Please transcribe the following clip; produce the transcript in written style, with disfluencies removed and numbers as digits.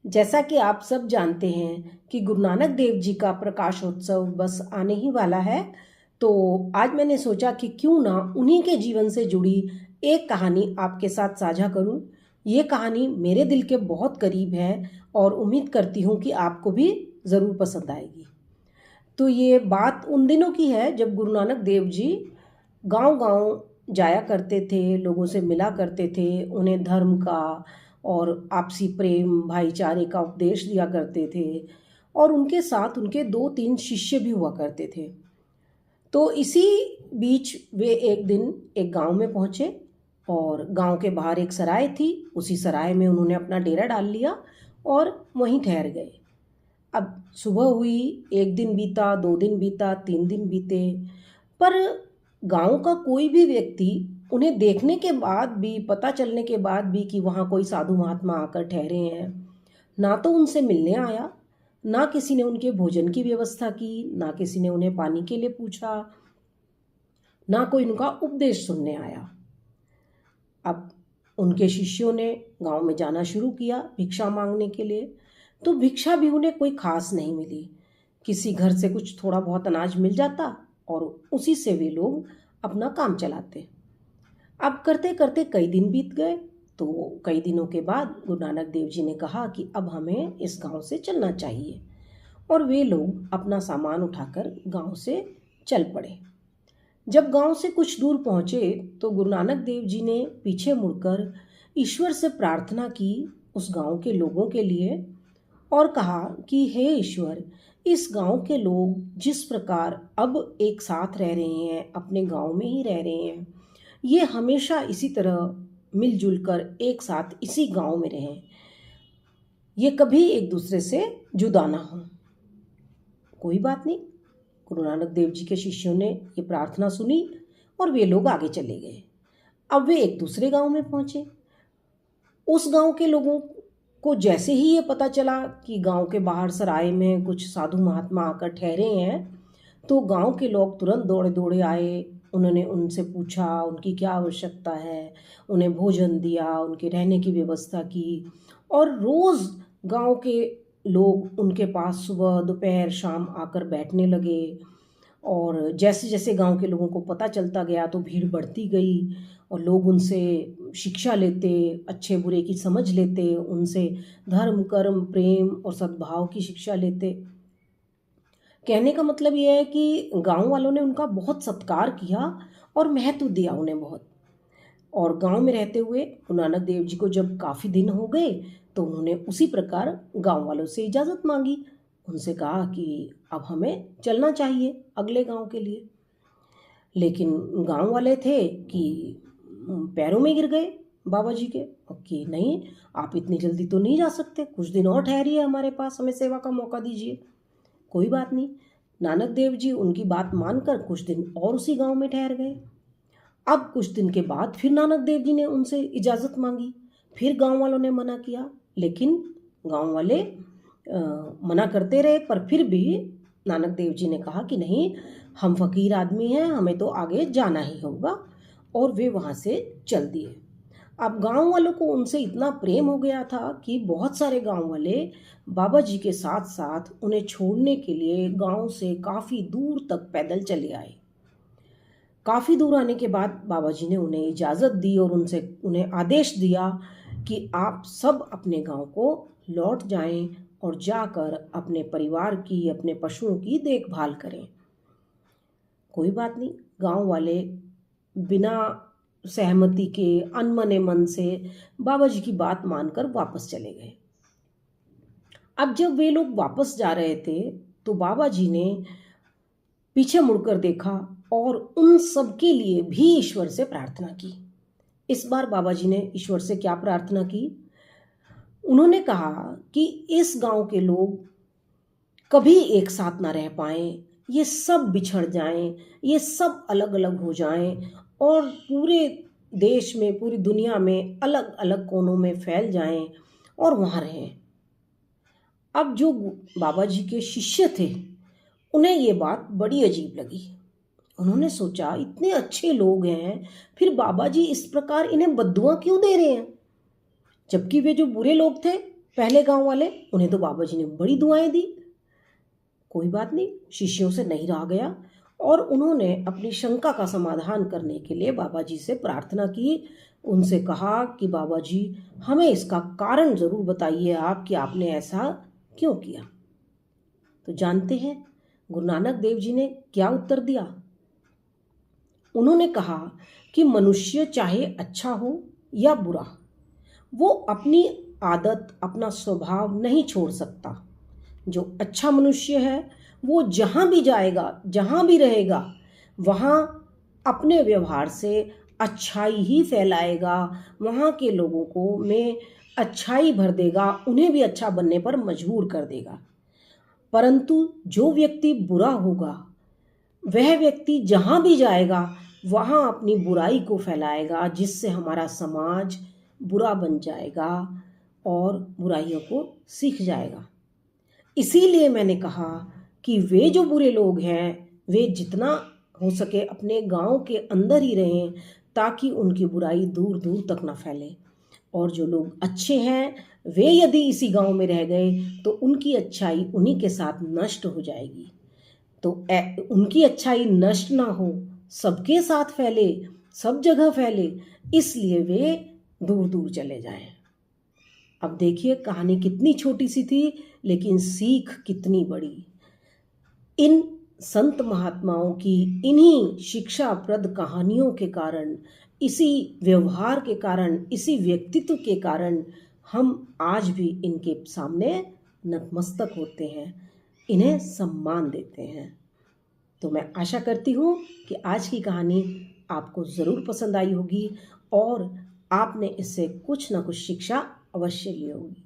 जैसा कि आप सब जानते हैं कि गुरु नानक देव जी का प्रकाशोत्सव बस आने ही वाला है। तो आज मैंने सोचा कि क्यों ना उन्हीं के जीवन से जुड़ी एक कहानी आपके साथ साझा करूं। ये कहानी मेरे दिल के बहुत करीब है और उम्मीद करती हूं कि आपको भी ज़रूर पसंद आएगी। तो ये बात उन दिनों की है जब गुरु नानक देव जी गांव-गांव जाया करते थे, लोगों से मिला करते थे, उन्हें धर्म का और आपसी प्रेम, भाईचारे का उपदेश दिया करते थे और उनके साथ उनके 2-3 शिष्य भी हुआ करते थे। तो इसी बीच वे एक दिन एक गांव में पहुंचे और गांव के बाहर एक सराय थी। उसी सराय में उन्होंने अपना डेरा डाल लिया और वहीं ठहर गए। अब सुबह हुई, 1 दिन बीता, 2 दिन बीता, 3 दिन बीते, पर गांव का कोई भी व्यक्ति उन्हें देखने के बाद भी, पता चलने के बाद भी कि वहाँ कोई साधु महात्मा आकर ठहरे हैं, ना तो उनसे मिलने आया, ना किसी ने उनके भोजन की व्यवस्था की, ना किसी ने उन्हें पानी के लिए पूछा, ना कोई उनका उपदेश सुनने आया। अब उनके शिष्यों ने गांव में जाना शुरू किया भिक्षा मांगने के लिए। तो भिक्षा भी उन्हें कोई खास नहीं मिली। किसी घर से कुछ थोड़ा बहुत अनाज मिल जाता और उसी से वे लोग अपना काम चलाते। अब करते करते कई दिन बीत गए। तो कई दिनों के बाद गुरु नानक देव जी ने कहा कि अब हमें इस गांव से चलना चाहिए और वे लोग अपना सामान उठाकर गांव से चल पड़े। जब गांव से कुछ दूर पहुंचे तो गुरु नानक देव जी ने पीछे मुड़कर ईश्वर से प्रार्थना की उस गांव के लोगों के लिए और कहा कि हे ईश्वर, इस गांव के लोग जिस प्रकार अब एक साथ रह रहे हैं, अपने गांव में ही रह रहे हैं, ये हमेशा इसी तरह मिलजुल कर एक साथ इसी गांव में रहें, ये कभी एक दूसरे से जुदा ना हो। कोई बात नहीं, गुरु नानक देव जी के शिष्यों ने ये प्रार्थना सुनी और वे लोग आगे चले गए। अब वे एक दूसरे गांव में पहुंचे। उस गांव के लोगों को जैसे ही ये पता चला कि गांव के बाहर सराय में कुछ साधु महात्मा आकर ठहरे हैं, तो गांव के लोग तुरंत दौड़े दौड़े आए। उन्होंने उनसे पूछा उनकी क्या आवश्यकता है, उन्हें भोजन दिया, उनके रहने की व्यवस्था की और रोज़ गांव के लोग उनके पास सुबह दोपहर शाम आकर बैठने लगे। और जैसे जैसे गांव के लोगों को पता चलता गया तो भीड़ बढ़ती गई और लोग उनसे शिक्षा लेते, अच्छे बुरे की समझ लेते, उनसे धर्म कर्म प्रेम और सद्भाव की शिक्षा लेते। कहने का मतलब ये है कि गांव वालों ने उनका बहुत सत्कार किया और महत्व दिया उन्हें बहुत। और गांव में रहते हुए गुरु नानक देव जी को जब काफ़ी दिन हो गए तो उन्होंने उसी प्रकार गांव वालों से इजाज़त मांगी। उनसे कहा कि अब हमें चलना चाहिए अगले गांव के लिए। लेकिन गांव वाले थे कि पैरों में गिर गए बाबा जी के कि नहीं, आप इतनी जल्दी तो नहीं जा सकते, कुछ दिन और ठहरिए हमारे पास, हमें सेवा का मौका दीजिए। कोई बात नहीं, नानक देव जी उनकी बात मानकर कुछ दिन और उसी गांव में ठहर गए। अब कुछ दिन के बाद फिर नानक देव जी ने उनसे इजाज़त मांगी। फिर गांव वालों ने मना किया, लेकिन गांव वाले मना करते रहे, पर फिर भी नानक देव जी ने कहा कि नहीं, हम फ़कीर आदमी हैं, हमें तो आगे जाना ही होगा। और वे वहाँ से चल दिए। अब गांव वालों को उनसे इतना प्रेम हो गया था कि बहुत सारे गांव वाले बाबा जी के साथ साथ उन्हें छोड़ने के लिए गांव से काफ़ी दूर तक पैदल चले आए। काफ़ी दूर आने के बाद बाबा जी ने उन्हें इजाज़त दी और उन्हें आदेश दिया कि आप सब अपने गांव को लौट जाएं और जाकर अपने परिवार की, अपने पशुओं की देखभाल करें। कोई बात नहीं, गांव वाले बिना सहमति के अनमने मन से बाबा जी की बात मानकर वापस चले गए। अब जब वे लोग वापस जा रहे थे तो बाबा जी ने पीछे मुड़कर देखा और उन सब के लिए भी ईश्वर से प्रार्थना की। इस बार बाबा जी ने ईश्वर से क्या प्रार्थना की? उन्होंने कहा कि इस गांव के लोग कभी एक साथ ना रह पाएं, ये सब बिछड़ जाएं, ये सब अलग अलग हो जाएं और पूरे देश में, पूरी दुनिया में अलग अलग कोनों में फैल जाएं और वहाँ रहें। अब जो बाबा जी के शिष्य थे उन्हें ये बात बड़ी अजीब लगी। उन्होंने सोचा, इतने अच्छे लोग हैं, फिर बाबा जी इस प्रकार इन्हें बद्दुआ क्यों दे रहे हैं? जबकि वे जो बुरे लोग थे पहले गांव वाले, उन्हें तो बाबा जी ने बड़ी दुआएं दी। कोई बात नहीं, शिष्यों से नहीं रहा गया और उन्होंने अपनी शंका का समाधान करने के लिए बाबा जी से प्रार्थना की। उनसे कहा कि बाबा जी, हमें इसका कारण ज़रूर बताइए आप कि आपने ऐसा क्यों किया। तो जानते हैं गुरु नानक देव जी ने क्या उत्तर दिया? उन्होंने कहा कि मनुष्य चाहे अच्छा हो या बुरा, वो अपनी आदत, अपना स्वभाव नहीं छोड़ सकता। जो अच्छा मनुष्य है वो जहाँ भी जाएगा, जहाँ भी रहेगा, वहाँ अपने व्यवहार से अच्छाई ही फैलाएगा, वहाँ के लोगों को में अच्छाई भर देगा, उन्हें भी अच्छा बनने पर मजबूर कर देगा। परंतु जो व्यक्ति बुरा होगा, वह व्यक्ति जहाँ भी जाएगा वहाँ अपनी बुराई को फैलाएगा, जिससे हमारा समाज बुरा बन जाएगा और बुराइयों को सीख जाएगा। इसीलिए मैंने कहा कि वे जो बुरे लोग हैं वे जितना हो सके अपने गांव के अंदर ही रहें, ताकि उनकी बुराई दूर दूर तक ना फैले। और जो लोग अच्छे हैं वे यदि इसी गांव में रह गए तो उनकी अच्छाई उन्हीं के साथ नष्ट हो जाएगी। तो उनकी अच्छाई नष्ट ना हो, सबके साथ फैले, सब जगह फैले, इसलिए वे दूर दूर चले जाएं। अब देखिए कहानी कितनी छोटी सी थी, लेकिन सीख कितनी बड़ी। इन संत महात्माओं की इन्हीं शिक्षाप्रद कहानियों के कारण, इसी व्यवहार के कारण, इसी व्यक्तित्व के कारण हम आज भी इनके सामने नतमस्तक होते हैं, इन्हें सम्मान देते हैं। तो मैं आशा करती हूँ कि आज की कहानी आपको ज़रूर पसंद आई होगी और आपने इससे कुछ ना कुछ शिक्षा अवश्य ली होगी।